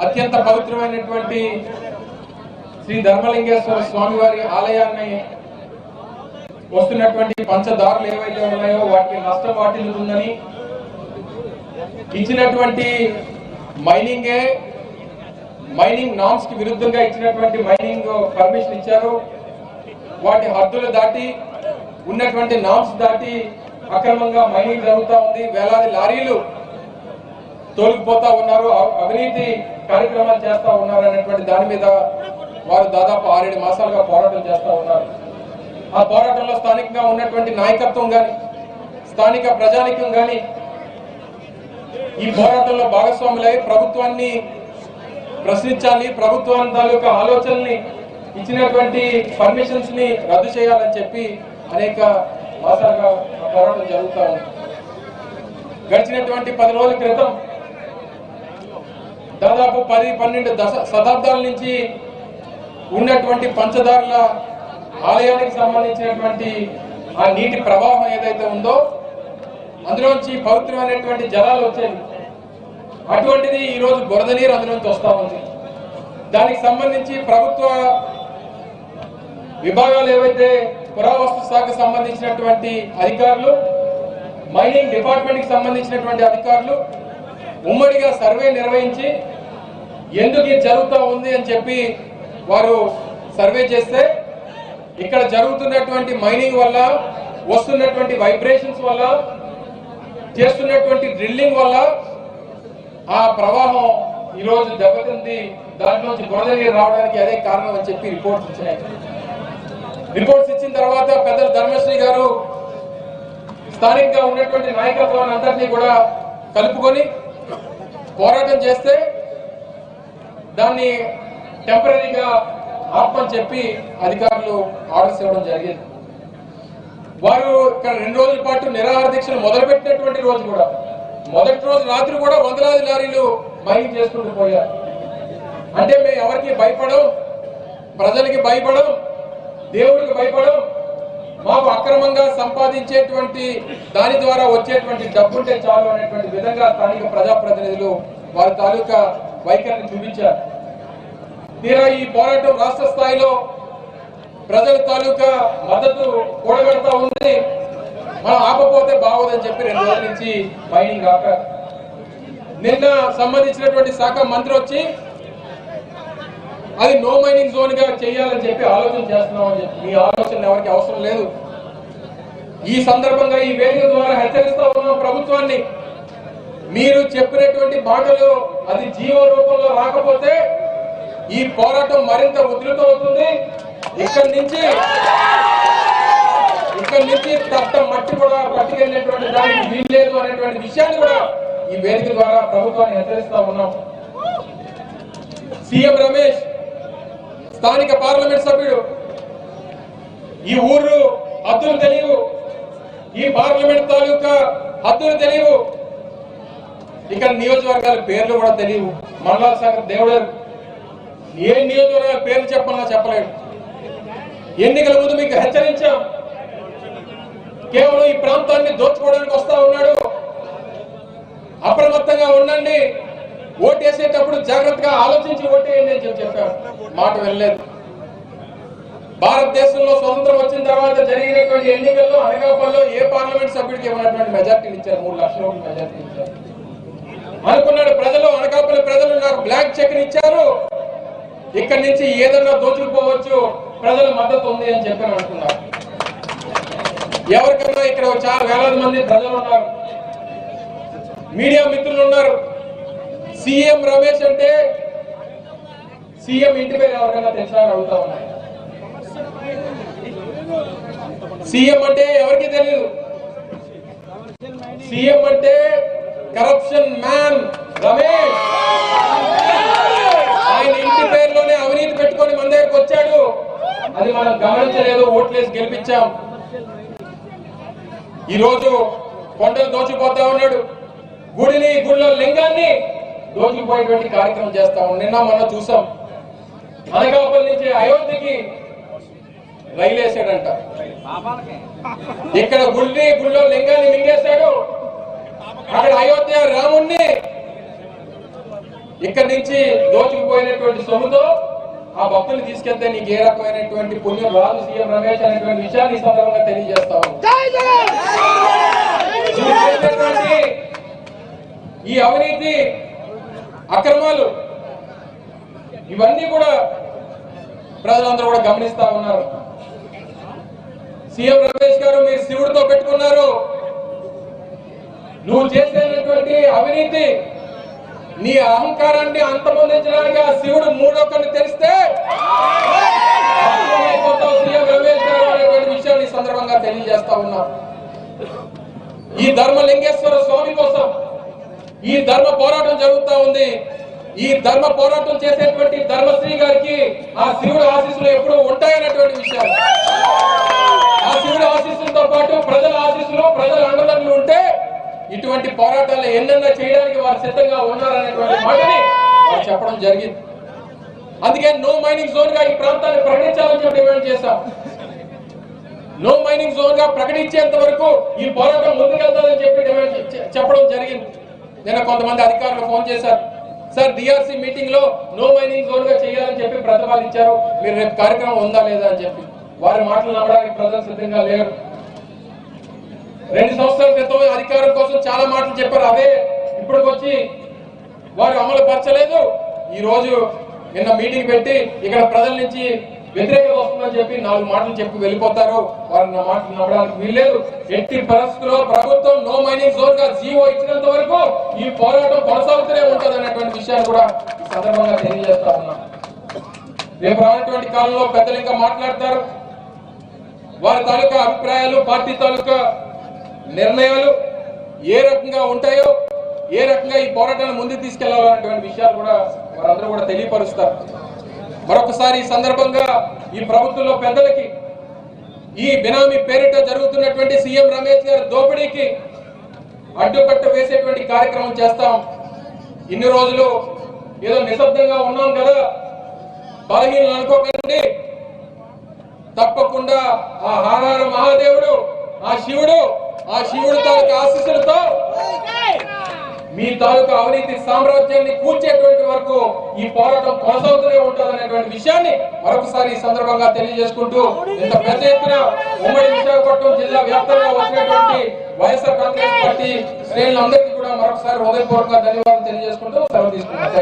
అత్యంత పవిత్రమైనటువంటి శ్రీ ధర్మలింగేశ్వర స్వామి వారి ఆలయాన్ని వస్తున్నటువంటి పంచదారులు ఏవైతే ఉన్నాయో వాటికి నష్టం వాటిల్లుతుందని ఇచ్చినటువంటి మైనింగ్ నామ్స్ కి విరుద్ధంగా ఇచ్చినటువంటి మైనింగ్ పర్మిషన్ ఇచ్చారు. వాటి హద్దులు దాటి ఉన్నటువంటి నామ్స్ దాటి అక్రమంగా మైనింగ్ జరుగుతూ ఉంది. వేలాది లారీలు తోలుకుపోతా ఉన్నారు, అవినీతి కార్యక్రమాలు చేస్తా ఉన్నారు అనేటువంటి దాని మీద వారు దాదాపు 6-7 మాసాలుగా పోరాటం చేస్తా ఉన్నారు. ఆ పోరాటంలో స్థానికంగా ఉన్నటువంటి నాయకత్వం కానీ స్థానిక ప్రజానికం కానీ ఈ పోరాటంలో భాగస్వాములై ప్రభుత్వాన్ని ప్రశ్నించాలి, ప్రభుత్వం తాలూకా ఆలోచనల్ని ఇచ్చినటువంటి పర్మిషన్స్ ని రద్దు చేయాలని చెప్పి అనేక మాసాలుగా పోరాటం జరుగుతూ ఉంది. గడిచినటువంటి 10 రోజుల క్రితం దాదాపు 10-12 శతాబ్దాల నుంచి ఉన్నటువంటి పంచదారుల ఆలయానికి సంబంధించినటువంటి ఆ నీటి ప్రవాహం ఏదైతే ఉందో అందులోంచి పవిత్రమైనటువంటి జలాలు వచ్చేవి. అటువంటిది ఈరోజు బురద నీరు అందులోంచి వస్తూ ఉంది. దానికి సంబంధించి ప్రభుత్వ విభాగాలు ఏవైతే పురావస్తు శాఖకు సంబంధించినటువంటి అధికారులు, మైనింగ్ డిపార్ట్మెంట్ కి సంబంధించినటువంటి అధికారులు ఉమ్మడిగా సర్వే నిర్వహించి ఎందుకు ఇది జరుగుతూ ఉంది అని చెప్పి వారు సర్వే చేస్తే ఇక్కడ జరుగుతున్నటువంటి మైనింగ్ వల్ల వస్తున్నటువంటి వైబ్రేషన్స్ వల్ల చేస్తున్నటువంటి డ్రిల్లింగ్ వల్ల ఆ ప్రవాహం ఈరోజు దెబ్బతింది, దాంట్లోంచి బురద నీరు రావడానికి అదే కారణం అని చెప్పి రిపోర్ట్స్ ఇచ్చినాయి. రిపోర్ట్స్ ఇచ్చిన తర్వాత పెద్దలు ధర్మశ్రీ గారు స్థానికంగా ఉన్నటువంటి నాయకత్వాన్ని అందరినీ కూడా కలుపుకొని పోరాటం చేస్తే దాన్ని టెంపరీగా ఆపమని చెప్పి అధికారులు ఆర్డర్స్ ఇవ్వడం జరిగింది. వారు ఇక్కడ 2 రోజుల పాటు నిరాహార దీక్షలు మొదలుపెట్టినటువంటి రోజు కూడా మొదటి రోజు రాత్రి కూడా వందలాది లారీలు మైనింగ్ చేసుకుంటూ పోయారు. అంటే మేము ఎవరికి భయపడం, ప్రజలకి భయపడం, దేవుడికి భయపడం, మాకు అక్రమంగా సంపాదించేటువంటి దాని ద్వారా వచ్చేటువంటి డబ్బుంటే చాలు అనేటువంటి విధంగా స్థానిక ప్రజాప్రతినిధులు వారి తాలూకా వైఖరిని చూపించారు. తీరా ఈ పోరాటం రాష్ట్ర స్థాయిలో ప్రజల తాలూకా మద్దతు కూడగడతా ఉంది. మనం ఆపపోతే బాగోదని చెప్పి 2 రోజుల నుంచి మైనింగ్ ఆపారు. నిన్న సంబంధించినటువంటి శాఖ మంత్రి వచ్చి అది నో మైనింగ్ జోన్ గా చేయాలని చెప్పి ఆలోచన చేస్తున్నామని చెప్పి, మీ ఆలోచన ఎవరికి అవసరం లేదు. ఈ సందర్భంగా ఈ వేదిక ద్వారా హెచ్చరిస్తా ఉన్నాం ప్రభుత్వాన్ని, మీరు చెప్పినటువంటి మాటలు అది జీవో రూపంలో రాకపోతే ఈ పోరాటం మరింత ఉధృతం అవుతుంది. ఇక్కడి నుంచి తట్ట మట్టి కూడా పట్టుకెళ్ళినటువంటి దానికి వీల్లేదు అనేటువంటి విషయాన్ని కూడా ఈ వేదిక ద్వారా ప్రభుత్వాన్ని హెచ్చరిస్తా ఉన్నాం. సీఎం రమేష్ స్థానిక పార్లమెంట్ సభ్యుడు, ఈ ఊరు హద్దులు తెలియవు, ఈ పార్లమెంట్ తాలూకా హద్దులు తెలియవు, ఇక్కడ నియోజకవర్గాల పేర్లు కూడా తెలియవు. మండల సాగర్ దేవుడారు ఏ నియోజకవర్గాల పేర్లు చెప్పాలన్నా చెప్పలేడు. ఎన్నికల ముందు మీకు హెచ్చరించాం, కేవలం ఈ ప్రాంతాన్ని దోచుకోవడానికి వస్తా ఉన్నాడు, అప్రమత్తంగా ఉండండి, ఓటేసేటప్పుడు జాగ్రత్తగా ఆలోచించి ఓటేయండి అని చెప్పారు. మాట వెళ్ళలేదు. భారతదేశంలో స్వతంత్రం వచ్చిన తర్వాత జరిగినటువంటి ఎన్నికల్లో అనకాపల్లిలో ఏ పార్లమెంట్ సభ్యుడికి ఇవ్వనటువంటి మెజార్టీని ఇచ్చారు, 3 లక్షల మెజార్టీ ఇచ్చారు. అనుకున్నాడు ప్రజలు, అనకాపల్లి ప్రజలు నాకు బ్లాంక్ చెక్ ఇచ్చారు, ఇక్కడి నుంచి ఏదన్నా దోచుకుపోవచ్చు, ప్రజల మద్దతు ఉంది అని చెప్పి అనుకున్నారు. ఎవరికన్నా ఇక్కడ చాలా వేలాది మంది ప్రజలు ఉన్నారు, మీడియా మిత్రులు ఉన్నారు. సీఎం రమేష్ అంటే సీఎం ఇంటి పేరు ఎవరికైనా తెలుసా అడుగుతా ఉన్నారు. సీఎం అంటే ఎవరికి తెలియదు. సీఎం అంటే కరప్షన్ మ్యాన్ రమేష్. ఆయన ఇంటి పేరులోనే అవినీతి పెట్టుకొని మన దగ్గరకు వచ్చాడు. అది మనం గమనించలేదు, ఓట్లేసి గెలిపించాం. ఈరోజు కొండలు దోచిపోతా ఉన్నాడు, గుడిలో లింగాన్ని దోచుకుపోయేటువంటి కార్యక్రమం చేస్తా ఉన్నాం. నిన్న మొన్న చూసాం, అనకాపల్లి నుంచి అయోధ్యకి రైలు వేసాడంట. ఇక్కడ గుడిలో లింగాన్ని మింగేశాడు, అక్కడ అయోధ్య రాముణ్ణి ఇక్కడి నుంచి దోచుకుపోయినటువంటి సొమ్ముతో ఆ భక్తులు తీసుకెళ్తే నీకు ఏ రకమైనటువంటి పుణ్యం రాదు సీఎం రమేష్ అనేటువంటి విషయాన్ని ఈ సందర్భంగా తెలియజేస్తా ఈ అవినీతి అక్రమాలు ఇవన్నీ కూడా ప్రజలందరూ కూడా గమనిస్తా ఉన్నారు. సీఎం రమేష్ గారు మీరు శివుడితో పెట్టుకున్నారు. నువ్వు చేసేటువంటి అవినీతి నీ అహంకారాన్ని అంతమొందించడానికి ఆ శివుడు మూడొక్కరిని తెలిస్తే సీఎం రమేష్ గారు అనేటువంటి విషయాన్ని సందర్భంగా తెలియజేస్తా ఉన్నా. ఈ ధర్మలింగేశ్వర స్వామి కోసం ఈ ధర్మ పోరాటం జరుగుతా ఉంది. ఈ ధర్మ పోరాటం చేసేటువంటి ధర్మశ్రీ గారికి ఆ శివుడు ఆశీస్సులు ఎప్పుడూ ఉంటాయనేటువంటి విషయాలు, ఆ శివుడు ఆశీస్సులతో పాటు ప్రజల ఆశీస్సులు ప్రజల అండదండలు ఉంటే ఇటువంటి పోరాటాలు ఎన్నెన్నో చేయడానికి వారు సిద్ధంగా ఉన్నారనేటువంటి మాటని వారు చెప్పడం జరిగింది. అందుకే నో మైనింగ్ జోన్ గా ఈ ప్రాంతాన్ని ప్రకటించాలని చెప్పి డిమాండ్ చేశాం. నో మైనింగ్ జోన్ గా ప్రకటించేంత వరకు ఈ పోరాటం ముందుకెళ్తాదని చెప్పి డిమాండ్ చెప్పడం జరిగింది. నిన్న కొంతమంది అధికారులు ఫోన్ చేశారు, సార్ డిఆర్సీ మీటింగ్ లో నో మైనింగ్ జోన్ గా చేయాలని చెప్పి ప్రతిపాదించారు, మీరు రేపు కార్యక్రమం ఉందా లేదా అని చెప్పి. వారి మాటలు నమ్మడానికి ప్రజలు సిద్ధంగా లేరు. 2 సంవత్సరాల క్రితం అధికారం కోసం చాలా మాటలు చెప్పారు, అవే ఇప్పటికొచ్చి వారు అమలు పరచలేదు. ఈ రోజు నిన్న మీటింగ్ పెట్టి ఇక్కడ ప్రజల నుంచి వ్యతిరేకత వస్తుందని చెప్పి 4 మాటలు చెప్పి వెళ్ళిపోతారు. వారు నా మాటలు నమ్మడానికి వీల్లేదు. ఎట్టి పరిస్థితుల్లో ప్రభుత్వం నో మైనింగ్ జోన్ గా జీవో ఇచ్చినంత వరకు ఈ పోరాటం కొనసాగుతూనే ఉంటది అనేటువంటి విషయాన్ని కూడా ఈ సందర్భంగా తెలియజేస్తా ఉన్నా. రేపు రానటువంటి కాలంలో పెద్దలు ఇంకా మాట్లాడతారు. వారి తాలూకా అభిప్రాయాలు, పార్టీ తాలూకా నిర్ణయాలు ఏ రకంగా ఉంటాయో, ఏ రకంగా ఈ పోరాటాన్ని ముందుకు తీసుకెళ్లాలనేటువంటి విషయాలు కూడా వారందరూ కూడా తెలియపరుస్తారు. మరొకసారి ఈ సందర్భంగా ఈ ప్రభుత్వంలో పెద్దలకి ఈ బినామీ పేరిట జరుగుతున్నటువంటి సీఎం రమేష్ గారి దోపిడీకి అడ్డుకట్ట వేసేటువంటి కార్యక్రమం చేస్తాం. ఇన్ని రోజులు ఏదో నిశ్శబ్దంగా ఉన్నాం కదా, బలహీనలు అనుకోకండి. తప్పకుండా ఆ హారార మహాదేవుడు, ఆ శివుడు తాలూకా ఆశీస్సులతో మీ తాలూకా అవినీతి సామ్రాజ్యాన్ని కూల్చేటువంటి వరకు ఈ పోరాటం కొనసాగుతూనే ఉంటుందనేటువంటి విషయాన్ని మరొకసారి ఈ సందర్భంగా తెలియజేసుకుంటూ, ఇంత పెద్ద ఎత్తున ఉమ్మడి విశాఖపట్నం జిల్లా వ్యాప్తంగా వచ్చినటువంటి వైఎస్ఆర్ కాంగ్రెస్ పార్టీ శ్రేణులందరికీ కూడా మరొకసారి హృదయపూర్వక ధన్యవాదాలు తెలియజేసుకుంటూ సెలవు తీసుకుంటాం.